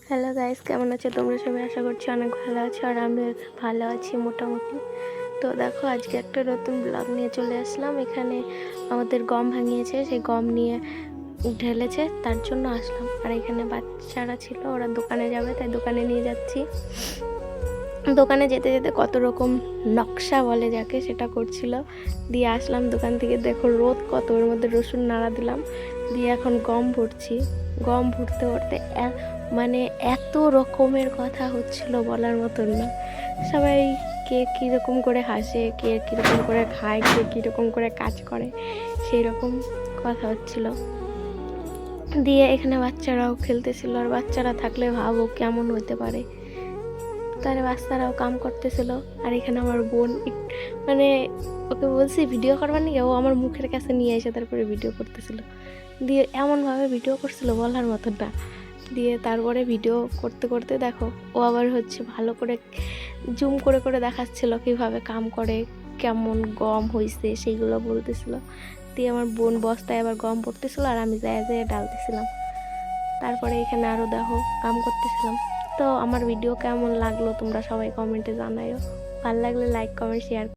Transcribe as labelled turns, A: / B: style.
A: Hello guys, কেমন আছো তোমরা সবাই? আশা করছি অনেক ভালো আছো আর আমি ভালো আছি মোটামুটি। তো দেখো, আজকে একটা নতুন ব্লগ নিয়ে চলে আসলাম। এখানে আমাদের গম ভাঙিয়েছে, সেই গম নিয়ে ঢেলেছে, তার জন্য আসলাম। আর এখানে বাচ্চারা ছিল, ওরা দোকানে যাবে, তাই দোকানে নিয়ে যাচ্ছি। দোকানে যেতে যেতে কত রকম নকশা বলে যাকে, সেটা করছিল। দিয়ে আসলাম দোকান থেকে, দেখো রোদ কত, ওর মধ্যে রসুন নাড়া দিলাম, দিয়ে এখন গম ভরছি। গম ভরতে ভরতে মানে এত রকমের কথা হচ্ছিল বলার মতন না। সবাই কে কীরকম করে হাসে, কে কীরকম করে খায়, কে কীরকম করে কাজ করে, সেই রকম কথা হচ্ছিল। দিয়ে এখানে বাচ্চারাও খেলতেছিল, আর বাচ্চারা থাকলে ভাবো কেমন হতে পারে। তার বাচ্চারাও কাম করতেছিল। আর এখানে আমার বোন মানে ওকে বলছি ভিডিও করবার নাকি, ও আমার মুখের কাছে নিয়ে এসে তারপরে ভিডিও করতেছিল। দিয়ে এমনভাবে ভিডিও করছিল বলার মতন না। দিয়ে তারপরে ভিডিও করতে করতে দেখো, ও আবার ভালো করে জুম করে করে দেখাচ্ছিল কীভাবে কাম করে, কেমন গম হয়েছে সেইগুলো বলতেছিল। দিয়ে আমার বোন বস্তায় আবার গম পড়তেছিল, আর আমি যায় যায় ডালতেছিলাম। তারপরে এখানে আরও দেখো কাম করতেছিলাম। তো আমার ভিডিও কেমন লাগলো তোমরা সবাই কমেন্টে জানাইও। ভালো লাগলে লাইক, কমেন্ট, শেয়ার।